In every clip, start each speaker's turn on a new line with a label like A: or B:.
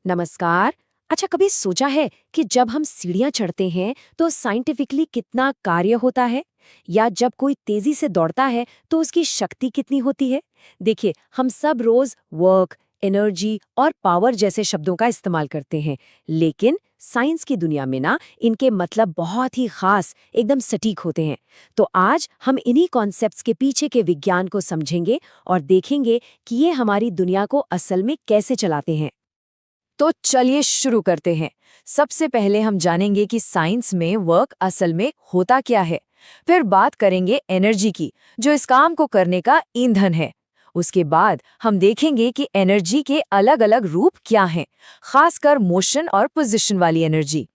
A: नमस्कार। अच्छा, कभी सोचा है कि जब हम सीढ़ियां चढ़ते हैं तो साइंटिफिकली कितना कार्य होता है? या जब कोई तेजी से दौड़ता है तो उसकी शक्ति कितनी होती है? देखिए, हम सब रोज वर्क, एनर्जी और पावर जैसे शब्दों का इस्तेमाल करते हैं, लेकिन साइंस की दुनिया में ना इनके मतलब बहुत ही खास, एकदम सटीक होते हैं। तो आज हम इन्हीं कॉन्सेप्ट्स के पीछे के विज्ञान को समझेंगे और देखेंगे कि ये हमारी दुनिया को असल में कैसे चलाते हैं।
B: तो चलिए शुरू करते हैं। सबसे पहले हम जानेंगे कि साइंस में वर्क असल में होता क्या है। फिर बात करेंगे एनर्जी की, जो इस काम को करने का ईंधन है। उसके बाद हम देखेंगे कि एनर्जी के अलग-अलग रूप क्या हैं, खासकर मोशन और पोजीशन वाली एनर्जी।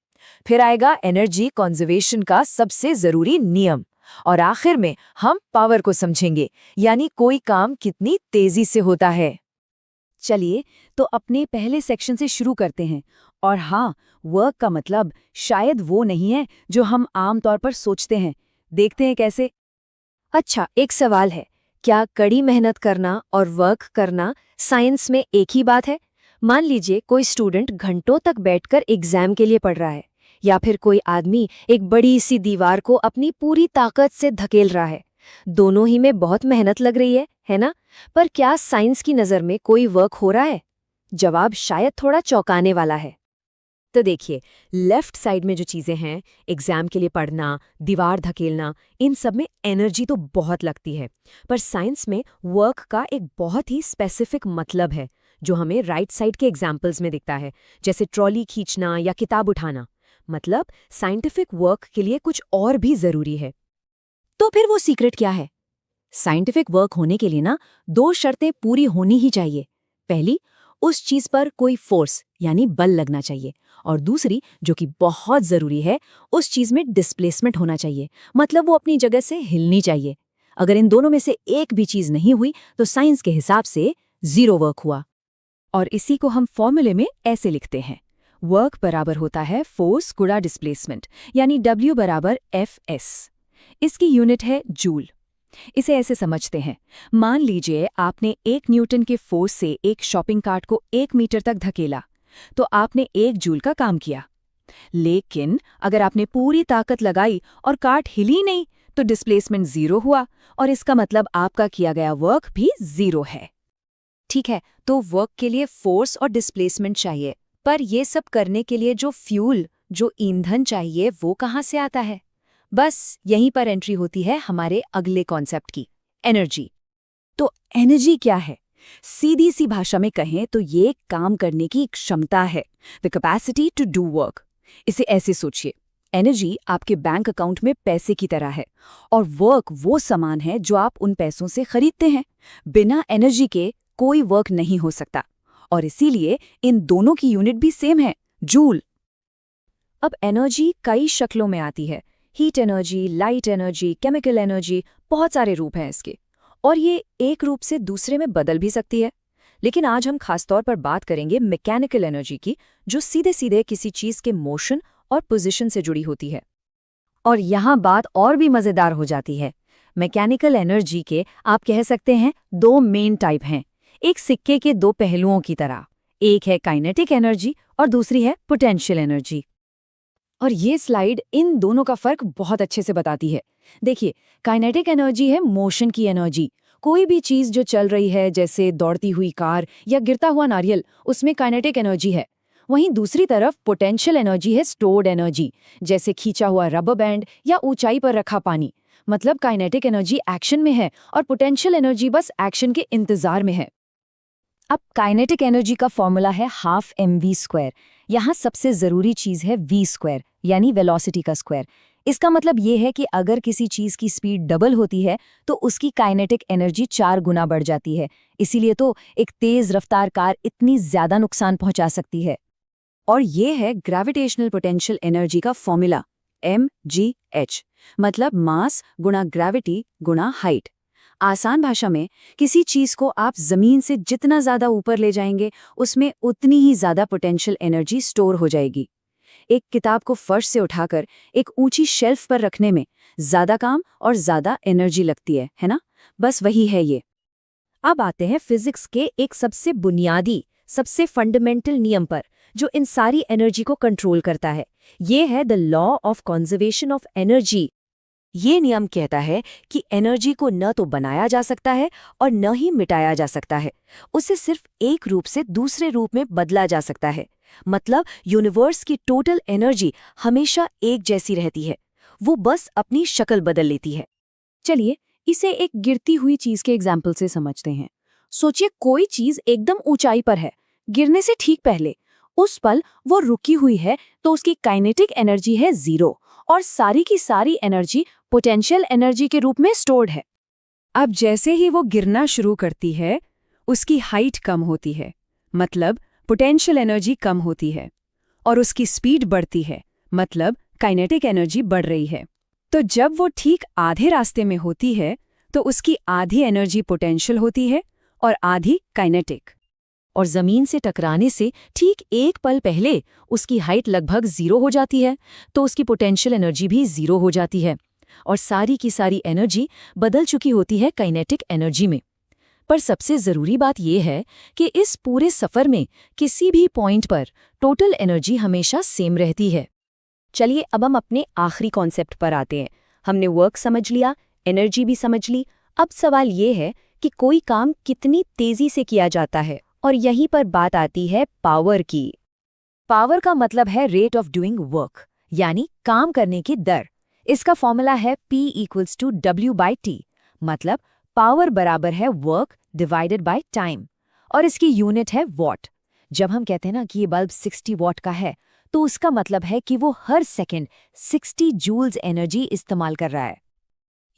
B: फिर आएगा एनर्जी कंजर्वेशन का सबसे जरूरी नियम। और आखिर में हम पावर को समझेंगे, यानी कोई काम कितनी तेजी से होता है।
C: चलिए, तो अपने पहले सेक्शन से शुरू करते हैं। और हाँ, वर्क का मतलब शायद वो नहीं है जो हम आम तौर पर सोचते हैं। देखते हैं कैसे।
A: अच्छा, एक सवाल है, क्या कड़ी मेहनत करना और वर्क करना साइंस में एक ही बात है? मान लीजिए कोई स्टूडेंट घंटों तक बैठकर एग्जाम के लिए पढ़ रहा है, या फिर कोई आदमी एक बड़ी सी दीवार को अपनी पूरी ताकत से धकेल रहा है। दोनों ही में बहुत मेहनत लग रही है ना? पर क्या साइंस की नज़र में कोई वर्क हो रहा है? जवाब शायद थोड़ा चौंकाने वाला है। तो देखिए, लेफ्ट साइड में जो चीज़ें हैं, एग्जाम के लिए पढ़ना, दीवार धकेलना, इन सब में एनर्जी तो बहुत लगती है। पर साइंस में वर्क का एक बहुत ही स्पेसिफिक मतलब है, जो हमें राइट साइड के एग्जाम्पल्स में दिखता है, जैसे ट्रॉली खींचना या किताब उठाना। मतलब साइंटिफिक वर्क के लिए कुछ और भी ज़रूरी है। तो फिर वो सीक्रेट क्या है? साइंटिफिक वर्क होने के लिए ना दो शर्तें पूरी होनी ही चाहिए। पहली, उस चीज पर कोई फोर्स यानी बल लगना चाहिए। और दूसरी, जो कि बहुत जरूरी है, उस चीज में डिस्प्लेसमेंट होना चाहिए, मतलब वो अपनी जगह से हिलनी चाहिए। अगर इन दोनों में से एक भी चीज नहीं हुई तो साइंस के हिसाब से जीरो वर्क हुआ।
C: और इसी को हम फॉर्मूले में ऐसे लिखते हैं। वर्क बराबर होता है फोर्स गुणा डिस्प्लेसमेंट, यानी W बराबर Fs। इसकी यूनिट है जूल। इसे ऐसे समझते हैं, मान लीजिए आपने 1 न्यूटन के फोर्स से एक शॉपिंग कार्ट को 1 मीटर तक धकेला, तो आपने 1 जूल का काम किया। लेकिन अगर आपने पूरी ताकत लगाई और कार्ट हिली नहीं, तो डिस्प्लेसमेंट 0 हुआ, और इसका मतलब आपका किया गया वर्क भी 0 है।
B: ठीक है, तो वर्क के लिए फोर्स और डिस्प्लेसमेंट चाहिए, पर ये सब करने के लिए जो फ्यूल, जो ईंधन चाहिए, वो कहाँ से आता है? बस यहीं पर एंट्री होती है हमारे अगले कॉन्सेप्ट की, एनर्जी।
C: तो एनर्जी क्या है? सीधी सी भाषा में कहें तो ये काम करने की क्षमता है, the capacity to do work. इसे ऐसे सोचिए, एनर्जी आपके बैंक अकाउंट में पैसे की तरह है, और वर्क वो सामान है जो आप उन पैसों से खरीदते हैं। बिना एनर्जी के कोई वर्क नहीं हो सकता, और इसीलिए इन दोनों की यूनिट भी सेम है, जूल।
B: अब एनर्जी कई शक्लों में आती है, heat energy, light energy, chemical energy, बहुत सारे रूप हैं इसके। और ये एक रूप से दूसरे में बदल भी सकती है। लेकिन आज हम खासतौर पर बात करेंगे मैकेनिकल एनर्जी की, जो सीधे सीधे किसी चीज़ के मोशन और पोजीशन से जुड़ी होती है।
C: और यहाँ बात और भी मज़ेदार हो जाती है। मैकेनिकल एनर्जी के आप कह सकते हैं दो मेन टाइप हैं, एक सिक्के के दो पहलुओं की तरह। एक है काइनेटिक एनर्जी और दूसरी है पोटेंशियल एनर्जी। और ये स्लाइड इन दोनों का फर्क बहुत अच्छे से बताती है। देखिए, काइनेटिक एनर्जी है मोशन की एनर्जी। कोई भी चीज़ जो चल रही है, जैसे दौड़ती हुई कार या गिरता हुआ नारियल, उसमें काइनेटिक एनर्जी है। वहीं दूसरी तरफ पोटेंशियल एनर्जी है स्टोर्ड एनर्जी, जैसे खींचा हुआ रबर बैंड या ऊंचाई पर रखा पानी। मतलब काइनेटिक एनर्जी एक्शन में है और पोटेंशियल एनर्जी बस एक्शन के इंतजार में है। अब काइनेटिक एनर्जी का फॉर्मूला है ½ mv²। यहाँ सबसे ज़रूरी चीज़ है v², यानी वेलोसिटी का स्क्वायर। इसका मतलब ये है कि अगर किसी चीज़ की स्पीड डबल होती है तो उसकी काइनेटिक एनर्जी 4 गुना बढ़ जाती है। इसीलिए तो एक तेज़ रफ्तार कार इतनी ज़्यादा नुकसान पहुंचा सकती है। और ये है ग्रेविटेशनल पोटेंशियल एनर्जी का फॉर्मूला, mgh, मतलब मास गुणा ग्रेविटी गुणा हाइट। आसान भाषा में, किसी चीज को आप जमीन से जितना ज्यादा ऊपर ले जाएंगे, उसमें उतनी ही ज्यादा पोटेंशियल एनर्जी स्टोर हो जाएगी। एक किताब को फर्श से उठाकर एक ऊंची शेल्फ पर रखने में ज्यादा काम और ज्यादा एनर्जी लगती है ना? बस वही है ये।
A: अब आते हैं फिजिक्स के एक सबसे बुनियादी, सबसे फंडामेंटल नियम पर, जो इन सारी एनर्जी को कंट्रोल करता है। ये है the law of conservation of energy.
B: ये नियम कहता है कि एनर्जी को न तो बनाया जा सकता है और न ही मिटाया जा सकता है, उसे सिर्फ एक रूप से दूसरे रूप में बदला जा सकता है। मतलब यूनिवर्स की टोटल एनर्जी हमेशा एक जैसी रहती है, वो बस अपनी शक्ल बदल लेती है।
C: चलिए इसे एक गिरती हुई चीज के एग्जाम्पल से समझते हैं। सोचिए कोई चीज एकदम ऊंचाई पर है, गिरने से ठीक पहले उस पल वो रुकी हुई है, तो उसकी काइनेटिक एनर्जी है 0 और सारी की सारी एनर्जी पोटेंशियल एनर्जी के रूप में स्टोर्ड है।
D: अब जैसे ही वो गिरना शुरू करती है, उसकी हाइट कम होती है, मतलब पोटेंशियल एनर्जी कम होती है, और उसकी स्पीड बढ़ती है, मतलब काइनेटिक एनर्जी बढ़ रही है। तो जब वो ठीक आधे रास्ते में होती है, तो उसकी आधी एनर्जी पोटेंशियल होती है और आधी काइनेटिक।
B: और जमीन से टकराने से ठीक एक पल पहले उसकी हाइट लगभग 0 हो जाती है, तो उसकी पोटेंशियल एनर्जी भी 0 हो जाती है और सारी की सारी एनर्जी बदल चुकी होती है काइनेटिक एनर्जी में। पर सबसे ज़रूरी बात यह है कि इस पूरे सफ़र में किसी भी पॉइंट पर टोटल एनर्जी हमेशा सेम रहती है।
A: चलिए अब हम अपने आखिरी कॉन्सेप्ट पर आते हैं। हमने वर्क समझ लिया, एनर्जी भी समझ ली। अब सवाल ये है कि कोई काम कितनी तेजी से किया जाता है, और यहीं पर बात आती है पावर की।
B: पावर का मतलब है रेट ऑफ डूइंग वर्क, यानी काम करने की दर। इसका फॉर्मूला है P=W/T, मतलब पावर बराबर है वर्क डिवाइडेड बाय टाइम, और इसकी यूनिट है वॉट। जब हम कहते हैं ना कि ये बल्ब 60 वॉट का है, तो उसका मतलब है कि वो हर सेकंड 60 जूल्स एनर्जी इस्तेमाल कर रहा है।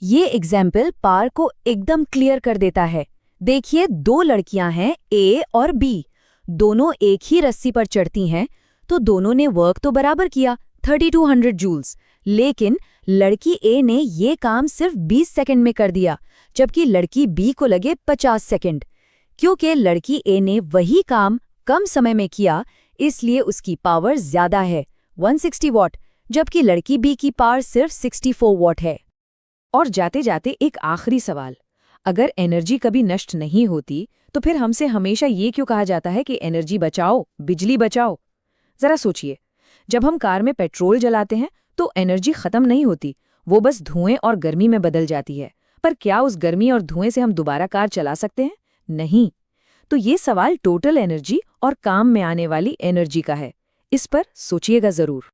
A: ये एग्जाम्पल पावर को एकदम क्लियर कर देता है। देखिए, 2 लड़कियां हैं ए और बी, दोनों एक ही रस्सी पर चढ़ती हैं, तो दोनों ने वर्क तो बराबर किया 3200 जूल्स, लेकिन लड़की ए ने ये काम सिर्फ 20 सेकंड में कर दिया, जबकि लड़की बी को लगे 50 सेकंड। क्योंकि लड़की ए ने वही काम कम समय में किया, इसलिए उसकी पावर ज्यादा है 160 वॉट, जबकि लड़की बी की पावर सिर्फ 64 वॉट है।
B: और जाते जाते एक आखिरी सवाल, अगर एनर्जी कभी नष्ट नहीं होती, तो फिर हमसे हमेशा ये क्यों कहा जाता है कि एनर्जी बचाओ, बिजली बचाओ? जरा सोचिए, जब हम कार में पेट्रोल जलाते हैं तो एनर्जी खत्म नहीं होती, वो बस धुएं और गर्मी में बदल जाती है। पर क्या उस गर्मी और धुएं से हम दोबारा कार चला सकते हैं? नहीं। तो ये सवाल टोटल एनर्जी और काम में आने वाली एनर्जी का है। इस पर सोचिएगा जरूर।